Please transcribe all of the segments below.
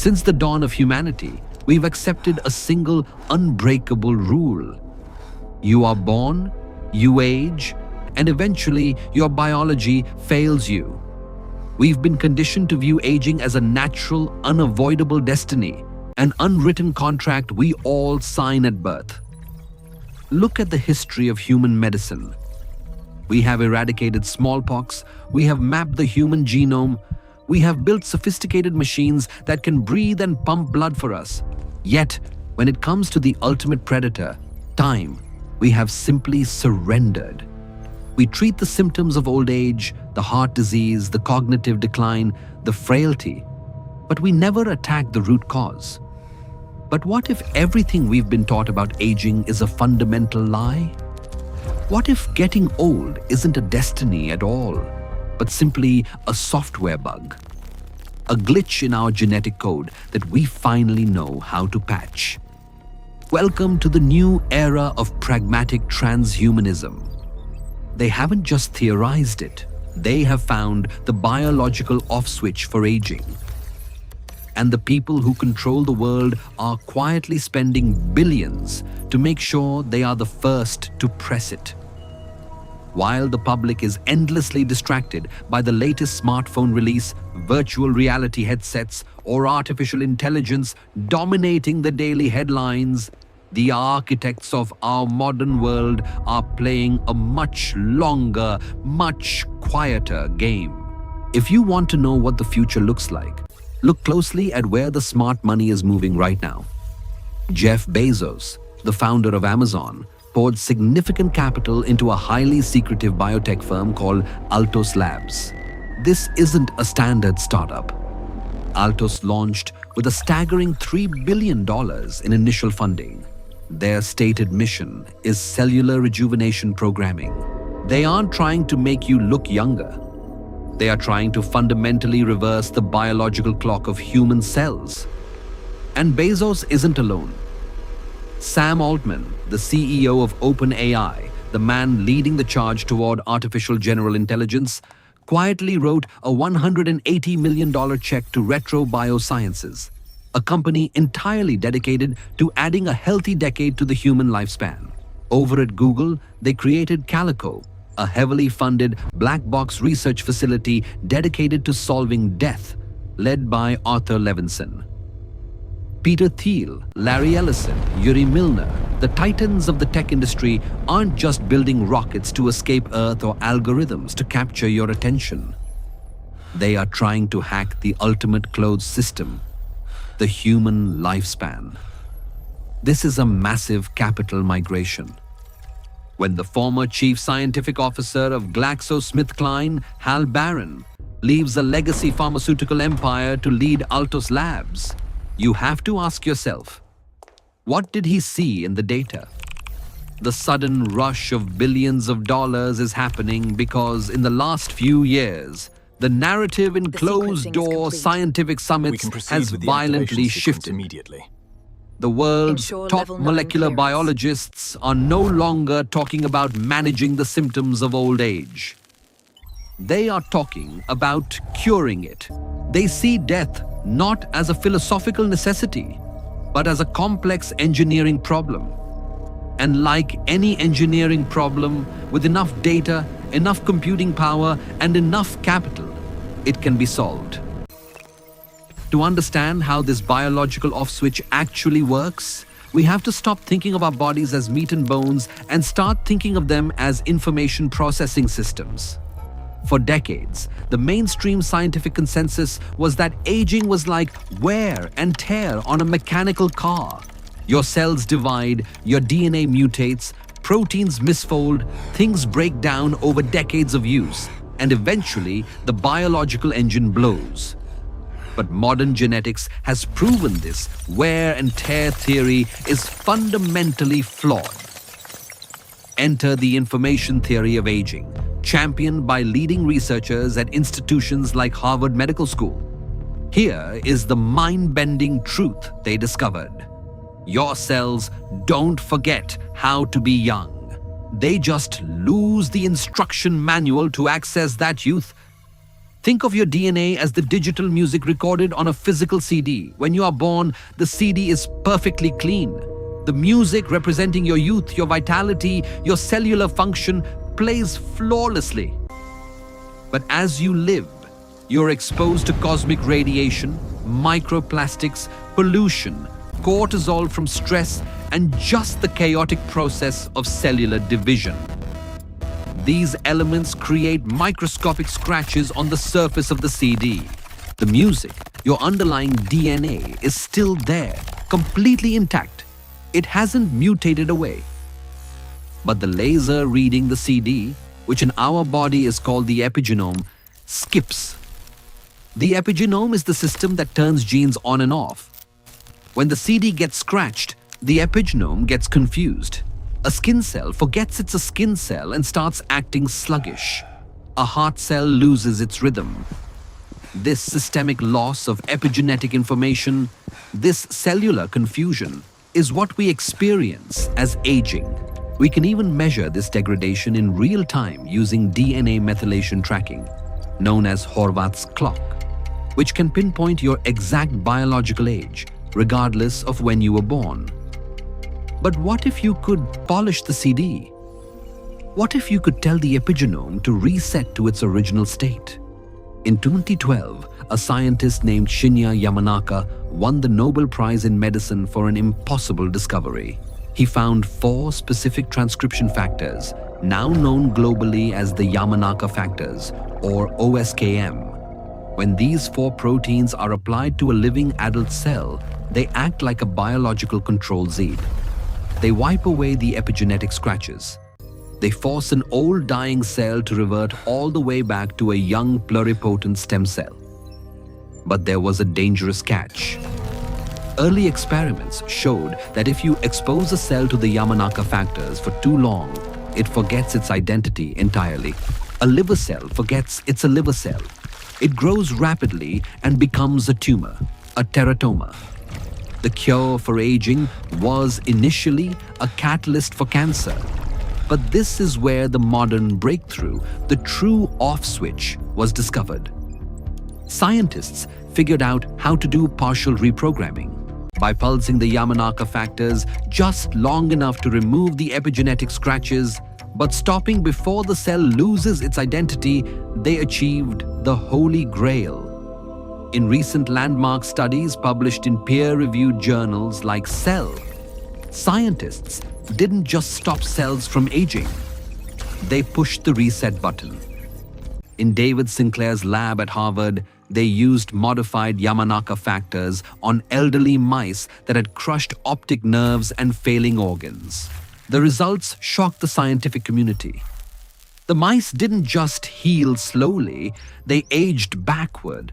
Since the dawn of humanity, we've accepted a single unbreakable rule. You are born, you age, and eventually your biology fails you. We've been conditioned to view aging as a natural, unavoidable destiny, an unwritten contract we all sign at birth. Look at the history of human medicine. We have eradicated smallpox, we have mapped the human genome, we have built sophisticated machines that can breathe and pump blood for us. Yet, when it comes to the ultimate predator, time, we have simply surrendered. We treat the symptoms of old age, the heart disease, the cognitive decline, the frailty, but we never attack the root cause. But what if everything we've been taught about aging is a fundamental lie? What if getting old isn't a destiny at all, but simply a software bug? A glitch in our genetic code that we finally know how to patch. Welcome to the new era of pragmatic transhumanism. They haven't just theorized it, they have found the biological off switch for aging. And the people who control the world are quietly spending billions to make sure they are the first to press it. While the public is endlessly distracted by the latest smartphone release, virtual reality headsets, or artificial intelligence dominating the daily headlines, the architects of our modern world are playing a much longer, much quieter game. If you want to know what the future looks like, look closely at where the smart money is moving right now. Jeff Bezos, the founder of Amazon, poured significant capital into a highly secretive biotech firm called Altos Labs. This isn't a standard startup. Altos launched with a staggering $3 billion in initial funding. Their stated mission is cellular rejuvenation programming. They aren't trying to make you look younger. They are trying to fundamentally reverse the biological clock of human cells. And Bezos isn't alone. Sam Altman, the CEO of OpenAI, the man leading the charge toward artificial general intelligence, quietly wrote a $180 million check to Biosciences, a company entirely dedicated to adding a healthy decade to the human lifespan. Over at Google, they created Calico, a heavily funded black box research facility dedicated to solving death, led by Arthur Levinson. Peter Thiel, Larry Ellison, Yuri Milner, the titans of the tech industry aren't just building rockets to escape Earth or algorithms to capture your attention. They are trying to hack the ultimate closed system, the human lifespan. This is a massive capital migration. When the former chief scientific officer of GlaxoSmithKline, Hal Barron, leaves a legacy pharmaceutical empire to lead Altos Labs, you have to ask yourself, what did he see in the data? The sudden rush of billions of dollars is happening because in the last few years, the narrative in closed-door scientific summits has violently shifted. Immediately. The world's top molecular biologists are no longer talking about managing the symptoms of old age. They are talking about curing it. They see death not as a philosophical necessity, but as a complex engineering problem. And like any engineering problem, with enough data, enough computing power, and enough capital, it can be solved. To understand how this biological off-switch actually works, we have to stop thinking of our bodies as meat and bones and start thinking of them as information processing systems. For decades, the mainstream scientific consensus was that aging was like wear and tear on a mechanical car. Your cells divide, your DNA mutates, proteins misfold, things break down over decades of use, and eventually the biological engine blows. But modern genetics has proven this wear and tear theory is fundamentally flawed. Enter the information theory of aging, championed by leading researchers at institutions like Harvard Medical School. Here is the mind-bending truth they discovered. Your cells don't forget how to be young. They just lose the instruction manual to access that youth. Think of your DNA as the digital music recorded on a physical CD. When you are born, the CD is perfectly clean. The music representing your youth, your vitality, your cellular function plays flawlessly. But as you live, you're exposed to cosmic radiation, microplastics, pollution, cortisol from stress, and just the chaotic process of cellular division. These elements create microscopic scratches on the surface of the CD. The music, your underlying DNA, is still there, completely intact. It hasn't mutated away. But the laser reading the CD, which in our body is called the epigenome, skips. The epigenome is the system that turns genes on and off. When the CD gets scratched, the epigenome gets confused. A skin cell forgets it's a skin cell and starts acting sluggish. A heart cell loses its rhythm. This systemic loss of epigenetic information, this cellular confusion, is what we experience as aging. We can even measure this degradation in real time using DNA methylation tracking, known as Horvath's clock, which can pinpoint your exact biological age, regardless of when you were born. But what if you could polish the CD? What if you could tell the epigenome to reset to its original state? In 2012, a scientist named Shinya Yamanaka won the Nobel Prize in Medicine for an impossible discovery. He found 4 specific transcription factors, now known globally as the Yamanaka Factors, or OSKM. When these 4 proteins are applied to a living adult cell, they act like a biological control Z. They wipe away the epigenetic scratches. They force an old dying cell to revert all the way back to a young pluripotent stem cell. But there was a dangerous catch. Early experiments showed that if you expose a cell to the Yamanaka factors for too long, it forgets its identity entirely. A liver cell forgets it's a liver cell. It grows rapidly and becomes a tumor, a teratoma. The cure for aging was initially a catalyst for cancer. But this is where the modern breakthrough, the true off switch, was discovered. Scientists figured out how to do partial reprogramming by pulsing the Yamanaka factors just long enough to remove the epigenetic scratches, but stopping before the cell loses its identity. They achieved the Holy Grail. In recent landmark studies published in peer-reviewed journals like Cell, scientists didn't just stop cells from aging. They pushed the reset button. In David Sinclair's lab at Harvard, they used modified Yamanaka factors on elderly mice that had crushed optic nerves and failing organs. The results shocked the scientific community. The mice didn't just heal slowly, they aged backward.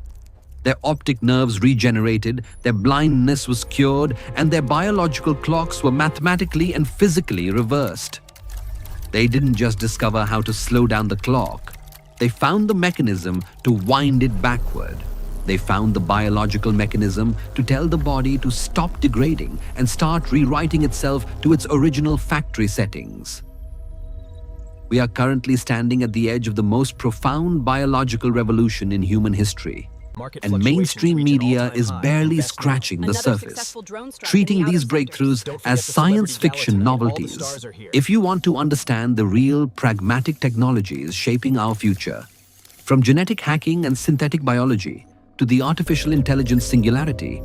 Their optic nerves regenerated, their blindness was cured, and their biological clocks were mathematically and physically reversed. They didn't just discover how to slow down the clock. They found the mechanism to wind it backward. They found the biological mechanism to tell the body to stop degrading and start rewriting itself to its original factory settings. We are currently standing at the edge of the most profound biological revolution in human history. And mainstream media is barely scratching the surface, treating these breakthroughs as science fiction novelties. If you want to understand the real, pragmatic technologies shaping our future, from genetic hacking and synthetic biology to the artificial intelligence singularity,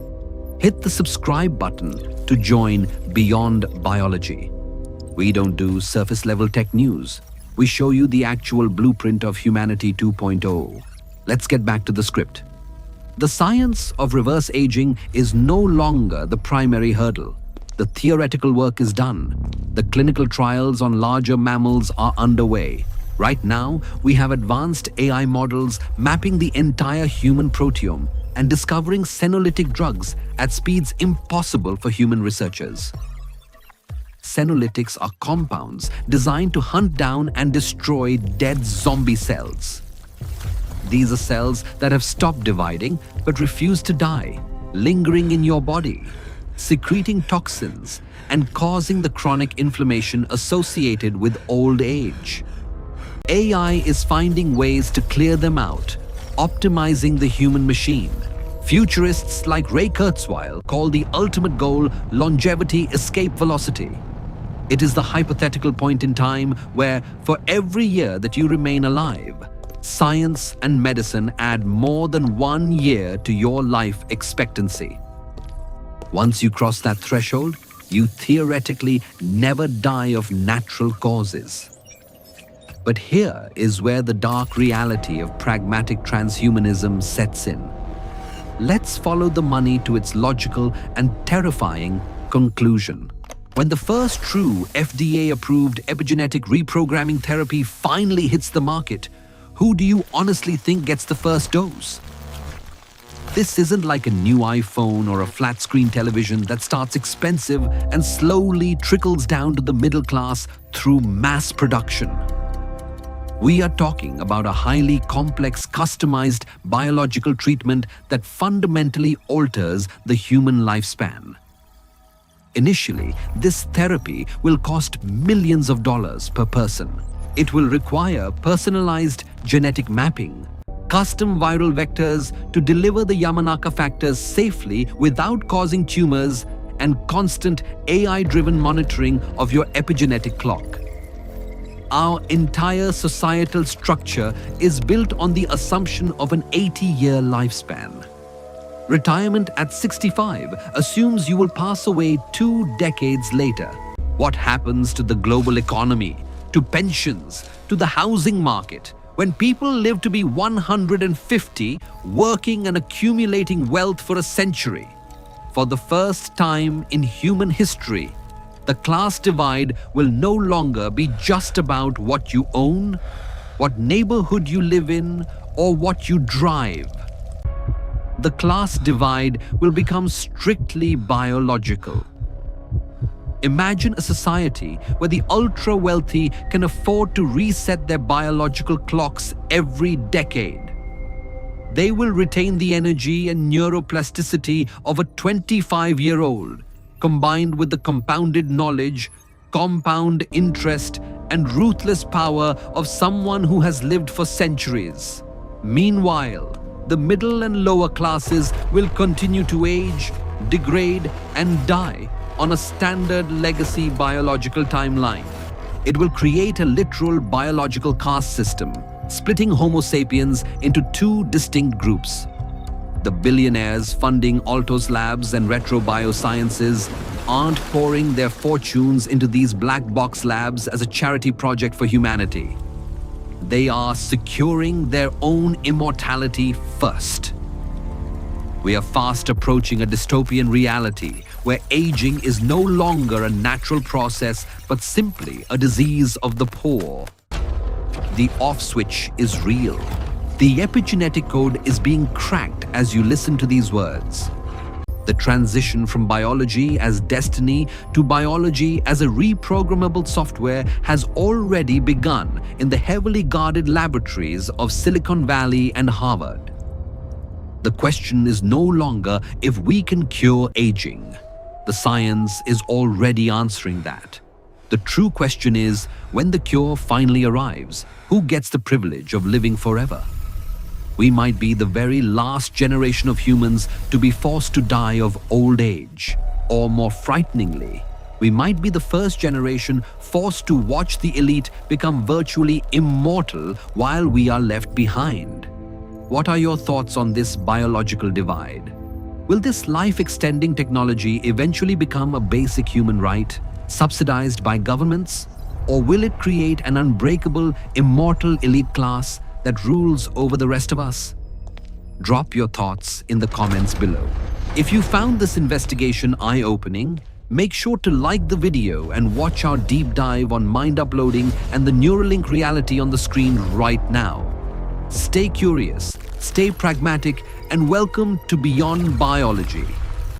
hit the subscribe button to join Beyond Biology. We don't do surface-level tech news. We show you the actual blueprint of humanity 2.0. Let's get back to the script. The science of reverse aging is no longer the primary hurdle. The theoretical work is done. The clinical trials on larger mammals are underway. Right now, we have advanced AI models mapping the entire human proteome and discovering senolytic drugs at speeds impossible for human researchers. Senolytics are compounds designed to hunt down and destroy dead zombie cells. These are cells that have stopped dividing but refuse to die, lingering in your body, secreting toxins, and causing the chronic inflammation associated with old age. AI is finding ways to clear them out, optimizing the human machine. Futurists like Ray Kurzweil call the ultimate goal longevity escape velocity. It is the hypothetical point in time where, for every year that you remain alive, science and medicine add more than 1 year to your life expectancy. Once you cross that threshold, you theoretically never die of natural causes. But here is where the dark reality of pragmatic transhumanism sets in. Let's follow the money to its logical and terrifying conclusion. When the first true FDA-approved epigenetic reprogramming therapy finally hits the market, who do you honestly think gets the first dose? This isn't like a new iPhone or a flat-screen television that starts expensive and slowly trickles down to the middle class through mass production. We are talking about a highly complex, customized biological treatment that fundamentally alters the human lifespan. Initially, this therapy will cost millions of dollars per person. It will require personalized genetic mapping, custom viral vectors to deliver the Yamanaka factors safely without causing tumors, and constant AI-driven monitoring of your epigenetic clock. Our entire societal structure is built on the assumption of an 80-year lifespan. Retirement at 65 assumes you will pass away 2 decades later. What happens to the global economy, to pensions, to the housing market, when people live to be 150, working and accumulating wealth for a century? For the first time in human history, the class divide will no longer be just about what you own, what neighborhood you live in, or what you drive. The class divide will become strictly biological. Imagine a society where the ultra-wealthy can afford to reset their biological clocks every decade. They will retain the energy and neuroplasticity of a 25-year-old, combined with the compounded knowledge, compound interest, and ruthless power of someone who has lived for centuries. Meanwhile, the middle and lower classes will continue to age, degrade, and die on a standard legacy biological timeline. It will create a literal biological caste system, splitting Homo sapiens into 2 distinct groups. The billionaires funding Altos labs and retro Biosciences aren't pouring their fortunes into these black box labs as a charity project for humanity. They are securing their own immortality first. We are fast approaching a dystopian reality where aging is no longer a natural process but simply a disease of the poor. The off switch is real. The epigenetic code is being cracked as you listen to these words. The transition from biology as destiny to biology as a reprogrammable software has already begun in the heavily guarded laboratories of Silicon Valley and Harvard. The question is no longer if we can cure aging. The science is already answering that. The true question is, when the cure finally arrives, who gets the privilege of living forever? We might be the very last generation of humans to be forced to die of old age. Or more frighteningly, we might be the first generation forced to watch the elite become virtually immortal while we are left behind. What are your thoughts on this biological divide? Will this life-extending technology eventually become a basic human right, subsidized by governments? Or will it create an unbreakable, immortal elite class that rules over the rest of us? Drop your thoughts in the comments below. If you found this investigation eye-opening, make sure to like the video and watch our deep dive on mind uploading and the Neuralink reality on the screen right now. Stay curious, stay pragmatic, and welcome to Beyond Biology.